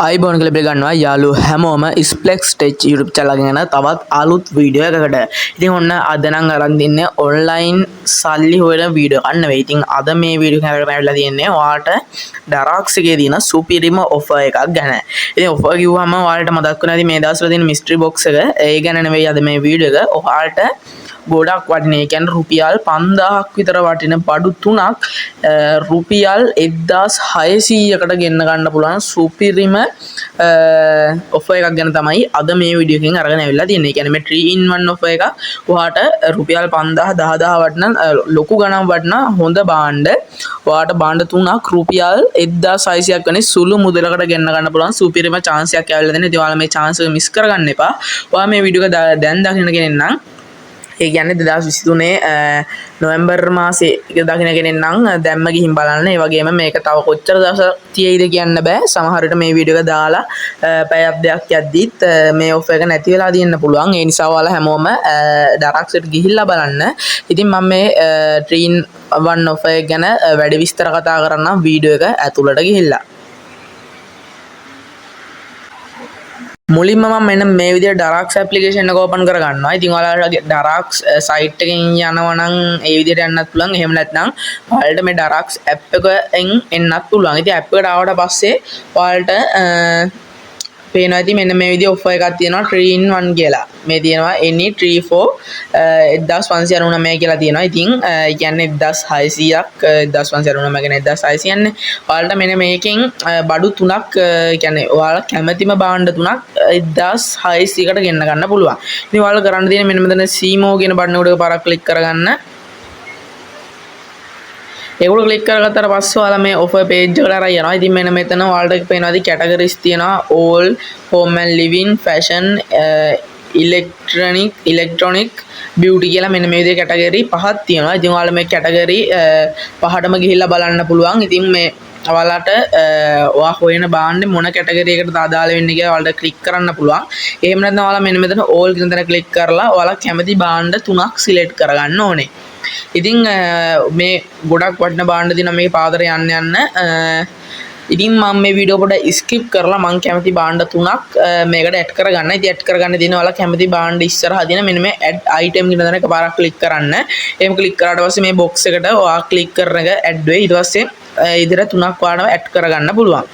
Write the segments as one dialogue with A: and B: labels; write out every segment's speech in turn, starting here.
A: අයිබෝන් කියලා පිළිගන්නවා යාළුවෝ හැමෝම ස්ප්ලෙක්ස් ටෙච් YouTube channel එකෙන් යන තවත් අලුත් වීඩියෝ එකකට. ඉතින් ඔන්න අද නම් අරන් දින්නේ ඔන්ලයින් සල්ලි හොයන වීඩියෝ එකක් නෙවෙයි. ඉතින් අද මේ වීඩියෝ එකකට මම තියෙන්නේ ඔයාලට Daraz එකේ තියෙන සුපිරිම ඔෆර් එකක් ගැන. ඉතින් ඔෆර් කිව්වම ඔයාලට මතක් වෙනවා ඉතින් මේ දවස්වල තියෙන මිස්ට්‍රි බොක්ස් එක ඒ ගැන නෙවෙයි අද මේ වීඩියෝ එක. ඔයාලට ගොඩක් වටින ඒ කියන්නේ රුපියල් 5000ක් විතර වටින බඩු තුනක් රුපියල් 1600කට ගෙන්න ගන්න පුළුවන් සුපිරිම ඔෆර් එකක් ගැන තමයි අද මේ වීඩියෝ එකෙන් අරගෙන ආවිල්ලා තියෙන්නේ. ඒ කියන්නේ මේ 3 in 1 ඔෆර් එක ඔයාට රුපියල් 5000 10000 වටින ලොකු ගණන් වටින හොඳ භාණ්ඩ ඔයාට භාණ්ඩ තුනක් රුපියල් 1600ක් වෙන සුළු මුදලකට ගෙන්න ගන්න පුළුවන් සුපිරිම chance එකක් ආවිල්ලා දෙනවා. ඉතින් ඔයාලා මේ chance එක මිස් කරගන්න එපා. ඔයා මේ වීඩියෝ එක දැන් දකින්න කෙනෙක් නම් ඒ කියන්නේ 2023 නොවැම්බර් මාසේ දකින්න කෙනෙක් නම් දැම්ම ගිහින් බලන්න. ඒ වගේම මේක තව කොච්චර දවසක් තියෙයිද කියන්න බෑ. සමහර විට මේ වීඩියෝ එක දාලා පැයක් දෙකක් යද්දිත් මේ ඔෆර් එක නැති වෙලා තියෙන්න පුළුවන්. ඒ නිසා ඔයාලා හැමෝම Daraz එකට ගිහිල්ලා බලන්න. ඉතින් මම මේ 3 in 1 ඔෆර් එක ගැන වැඩි විස්තර කතා කරන්නම් වීඩියෝ එක ඇතුළට ගිහිල්ලා. මුලින්ම මම මෙන්න මේ විදිහට Daraz application එක open කරගන්නවා. ඉතින් ඔයාලා Daraz site එකෙන් යනවා නම් ඒ විදිහට යන්නත් පුළුවන්. එහෙම නැත්නම් ඔයාලට මේ Daraz app එකෙන් එන්නත් පුළුවන්. ඉතින් app එකට ආවට පස්සේ ඔයාලට පේනවා ඉතින් මෙන්න මේ විදිහ offer එකක් තියෙනවා 3 in 1 කියලා. මේ තියෙනවා any 3 for 1599 කියලා තියෙනවා. ඉතින් ඒ කියන්නේ 1600ක් 1599 කියන්නේ 1600 යන්නේ. ඔයාලට මෙන්න මේකෙන් බඩු තුනක් කියන්නේ ඔයාලා කැමැතිම භාණ්ඩ තුනක් 1600කට ගෙන්න ගන්න පුළුවන්. ඉතින් ඔයාලා කරන්න තියෙන්නේ මෙන්න මෙතන සීමෝ කියන බටන් එකට පාරක් ක්ලික් කරගන්න. ඒකට ක්ලික් කරගත්තට පස්සේ ඔයාලා මේ offer page එකට අරන් යනවා. ඉතින් මෙන්න මෙතන ඔයාලට පේනවා ඉතින් categories තියෙනවා all home and living fashion electronic beauty කියලා මෙන්න මේ විදිහේ category පහක් තියෙනවා. ඉතින් ඔයාලා මේ category පහටම ගිහිල්ලා බලන්න පුළුවන්. ඉතින් මේ ඔයාලට ඔයා හොයන භාණ්ඩේ මොන කැටගරි එකකටද අදාළ වෙන්නේ කියලා ඔයාලට ක්ලික් කරන්න පුළුවන්. එහෙම නැත්නම් ඔයාලා මෙන්න මෙතන all කියන තැන ක්ලික් කරලා ඔයාලා කැමති භාණ්ඩ තුනක් සිලෙක්ට් කරගන්න ඕනේ. ඉතින් මේ ගොඩක් වටින භාණ්ඩ තියෙනවා මේකේ පාදර යන්න ඉතින් මම මේ වීඩියෝ පොඩ්ඩක් ස්කිප් කරලා මම කැමති භාණ්ඩ තුනක් මේකට ඇඩ් කරගන්න. ඉතින් ඇඩ් කරගන්න තියෙන ඔයාලා කැමති භාණ්ඩ ඉස්සරහා තියෙන මෙන්න මේ ඇඩ් අයිටම් කියන තැන එකපාරක් ක්ලික් කරන්න. එහෙම ක්ලික් කරාට පස්සේ මේ බොක්ස් එකට ඔයා ක්ලික් කරන එක ඇඩ් වෙයි. ඊට පස්සේ ඉදිරියට තුනක් ඔයාලව ඇඩ් කරගන්න පුළුවන්.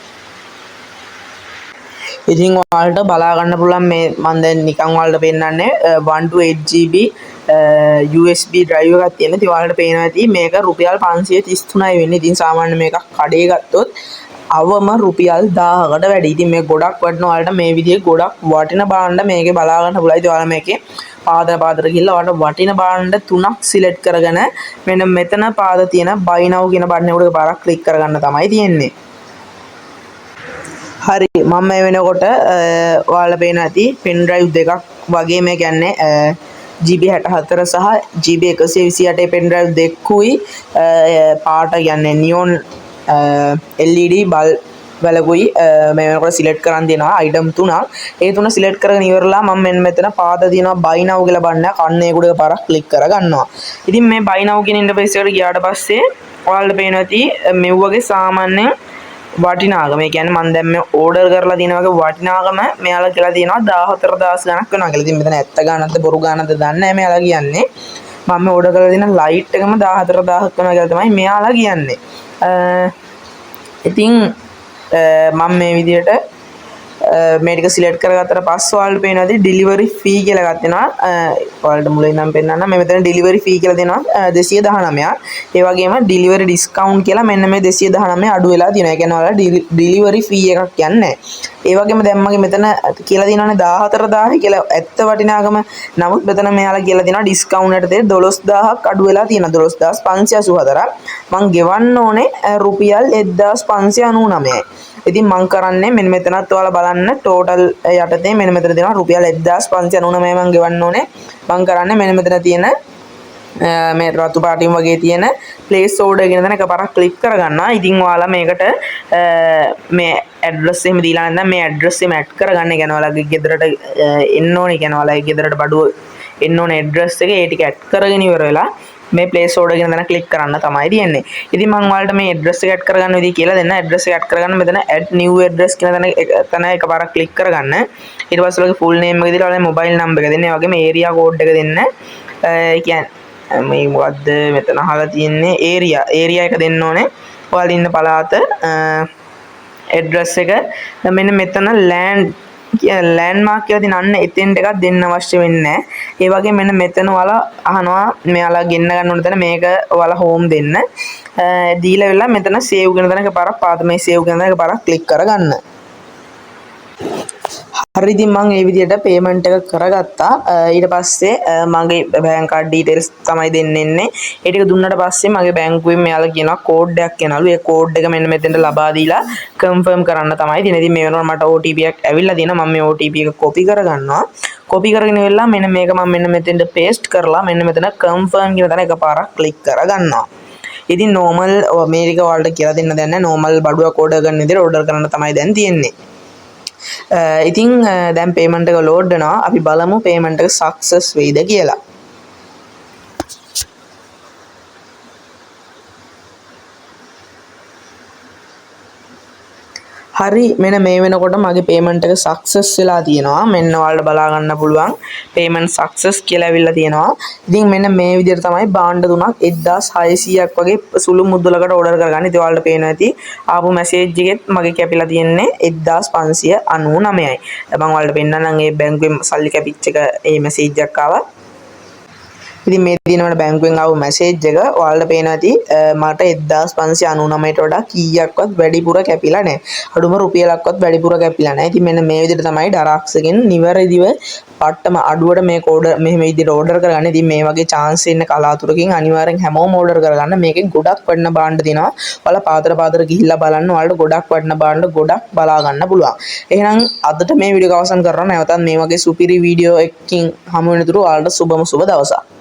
A: ඉතින් ඔයාලට බලා ගන්න පුළුවන් මේ මම දැන් නිකන් ඔයාලට පෙන්නන්නේ 1 to 8 GB USB drive එකක් තියෙන. ඉතින් ඔයාලට පේනවා ඇති මේක රුපියල් 533යි වෙන්නේ. ඉතින් සාමාන්‍ය මේක කඩේ ගත්තොත් අවම රුපියල් 1000කට වැඩි. ඉතින් මේ ගොඩක් වටින ඔයාලට මේ විදිහේ ගොඩක් වටින භාණ්ඩ මේකේ බලා ගන්න පුළුවන්. ඉතින් ඔයාලා මේකේ පාදර ගිහිල්ලා ඔයාලට වටින භාණ්ඩ තුනක් සිලෙක්ට් කරගෙන මෙන්න මෙතන පාද තියෙන buy now කියන බටන් එකට පාරක් ක්ලික් කරගන්න තමයි තියෙන්නේ. හරි මම මේ වෙනකොට ඔයාලා පේන ඇති pen drive දෙකක් වගේ මේ කියන්නේ GB 64 සහ GB 128 pen drive දෙකකුයි පාට කියන්නේ නියොන් LED බල්බ් වලකුයි මේ වෙනකොට සිලෙක්ට් කරන් දෙනවා item තුනක්. ඒ තුන සිලෙක්ට් කරගෙන ඉවරලා මම මෙන්න මෙතන පාද දිනවා buy now කියලා බන්නක් අන්න ඒක උඩ පාරක් ක්ලික් කරගන්නවා. ඉතින් මේ buy now කියන ඉන්ටර්ෆේස් එකට ගියාට පස්සේ ඔයාලට පේනවා ඇති මෙව්වගේ සාමාන්‍ය වටිනාකම. ඒ කියන්නේ මම දැන් මේ ඕඩර් කරලා තියෙන වගේ වටිනාකම මෙයාලා කියලා තියෙනවා 14000 ගණක් වෙනවා කියලා. ඉතින් මෙතන ඇත්ත ගානක්ද බොරු ගානක්ද දන්නේ නැහැ මෙයාලා කියන්නේ. මම මේ ඕඩර් කරලා තියෙන ලයිට් එකම 14000ක් වෙනවා කියලා තමයි මෙයාලා කියන්නේ. ඉතින් මම මේ විදිහට මේ ටික සිලෙක්ට් කරගත්තට පස්සේ ඔයාලට පේනවා ඩෙලිවරි ෆී කියලා එකක් තියෙනවා. ඔයාලට මුලින් නම් පෙන්නන්න මේ මෙතන ඩෙලිවරි ෆී කියලා දෙනවා 219ක්. ඒ වගේම ඩෙලිවරි ඩිස්කවුන්ට් කියලා මෙන්න මේ 219 අඩු වෙලා තියෙනවා. ඒ කියන්නේ ඔයාලා ඩෙලිවරි ෆී එකක් යන්නේ නැහැ. ඒ වගේම දැන් මගේ මෙතන කියලා තියෙනවානේ 14000 කියලා ඇත්ත වටිනාකම. නමුත් මෙතන මෙයාලා කියලා දෙනවා ඩිස්කවුන්ට් එකට 12000ක් අඩු වෙලා තියෙනවා 12584ක්. මං ගෙවන්න ඕනේ රුපියල් 1599යි. ඉතින් මං කරන්නේ මෙන්න මෙතනත් ඔයාලා බලන්න ටෝටල් යටතේ මෙන්න මෙතන දෙනවා රුපියල් 1599 මං ගෙවන්න ඕනේ. මං කරන්නේ මෙන්න මෙතන තියෙන මේ රතු පාටින් වගේ තියෙන ප්ලේස් ඕඩර් කියන තැන එකපාරක් ක්ලික් කරගන්නවා. ඉතින් ඔයාලා මේකට මේ ඇඩ්‍රස් එහෙම දීලා නැත්නම් මේ ඇඩ්‍රස් එහෙම ඇඩ් කරගන්න. ඒ කියන්නේ ඔයාලගේ ගෙදරට එන්න ඕනේ. ඒ කියන්නේ ඔයාලගේ ගෙදරට බඩුව එන්න ඕනේ ඇඩ්‍රස් එක. ඒ ටික ඇඩ් කරගෙන ඉවර වෙලා මේ ප්ලේස් ඕඩර් කියන තැන ක්ලික් කරන්න තමයි තියෙන්නේ. ඉතින් මම ඔයාලට මේ ඇඩ්‍රස් එක ඇඩ් කරගන්න විදිහ කියලා දෙන්න. ඇඩ්‍රස් එක ඇඩ් කරගන්න මෙතන add new address කියන තැන එකපාරක් ක්ලික් කරගන්න. ඊට පස්සේ ඔයාලගේ full name එක දීලා ඔයාලගේ mobile number එක දෙන්න. ඒ වගේම area code එක දෙන්න. ඒ කියන්නේ මේ මොකද්ද මෙතන අහලා තියෙන්නේ area එක දෙන්න ඕනේ. ඔයාලා ඉන්න පළාත address එක මෙන්න මෙතන ලෑන්ඩ්මාර්ක් කියලා තියෙන අන්න එතෙන්ට එකක් දෙන්න අවශ්‍ය වෙන්නේ නැහැ. ඒ වගේ මෙන්න මෙතන ඔයාලා අහනවා මෙයාලා ගෙන්න ගන්න ඕන තැන මේක ඔයාලා හෝම් දෙන්න. දීලා වෙලා මෙතන සේව් කරන තැන එකපාරක් පාත මේ සේව් කරන තැන එකපාරක් ක්ලික් කරගන්න. හරි ඉතින් මම මේ විදිහට පේමන්ට් එක කරගත්තා. ඊට පස්සේ මගේ බැංක් කාඩ් ඩීටේල්ස් තමයි දෙන්නේ. ඒ ටික දුන්නාට පස්සේ මගේ බැංකුවෙන් මෙයාලා කියනවා කෝඩ් එකක් කියනලු. ඒ කෝඩ් එක මෙන්න මෙතෙන්ට ලබා දීලා කන්ෆර්ම් කරන්න තමයි තියෙන්නේ. ඉතින් මේ වෙනකොට මට OTP එකක් ඇවිල්ලා තියෙනවා. මම මේ OTP එක කොපි කරගන්නවා. කොපි කරගෙන ඉවරලා මෙන්න මේක මම මෙන්න මෙතෙන්ට පේස්ට් කරලා මෙන්න මෙතන කන්ෆර්ම් කියන තැන එකපාරක් ක්ලික් කරගන්නවා. ඉතින් normal මේ ටික ඔයාලට කියලා දෙන්න දැන් නැහැ. normal බඩුවක් ඕඩර් කරන විදිහට ඕඩර් කරන්න තමයි දැන් තියෙන්නේ. ඉතින් දැන් පේමන්ට් එක ලෝඩ් වෙනවා. අපි බලමු පේමන්ට් එක සක්සස් වෙයිද කියලා. හරි මෙන්න මේ වෙනකොට මගේ පේමන්ට් එක සක්සස් වෙලා තියෙනවා. මෙන්න ඔයාලට බලා ගන්න පුළුවන් පේමන්ට් සක්සස් කියලා ඇවිල්ලා තියෙනවා. ඉතින් මෙන්න මේ විදිහට තමයි භාණ්ඩ තුනක් 1600ක් වගේ සුළු මුදලකට ඕඩර් කරගන්න. ඉතින් ඔයාලට පේනවා ඇති ආපු මැසේජ් එකෙත් මගේ කැපිලා තියෙන්නේ 1599යි. මම ඔයාලට පෙන්නන්නම් මේ බැංකුවෙන් සල්ලි කැපිච්ච එක මේ මැසේජ් එකක් ආවා. ඉතින් මේ දිනවල බැංකුවෙන් ආව මැසේජ් එක ඔයාලට පේනවා ඇති මට 1599ට වඩා කීයක්වත් වැඩිපුර කැපිලා නැහැ. අඩුම රුපියලක්වත් වැඩිපුර කැපිලා නැහැ. ඉතින් මෙන්න මේ විදිහට තමයි Daraz එකෙන් නිවැරදිව පට්ටම අඩුවට මේක ඕඩර් මෙහෙම විදිහට ඕඩර් කරගන්න. ඉතින් මේ වගේ chance ඉන්න කලාතුරකින් අනිවාර්යෙන් හැමෝම ඕඩර් කරගන්න. මේකෙන් ගොඩක් වටින භාණ්ඩ තියෙනවා. ඔයාලා පාතර ගිහිල්ලා බලන්න ඔයාලට ගොඩක් වටින භාණ්ඩ ගොඩක් බලා ගන්න පුළුවන්. එහෙනම් අදට මේ වීඩියෝ එක අවසන් කරනවා. නැවතත් මේ වගේ සුපිරි වීඩියෝ එකකින් හමු වෙනතුරු ඔයාලට සුබම සුබ දවසක්.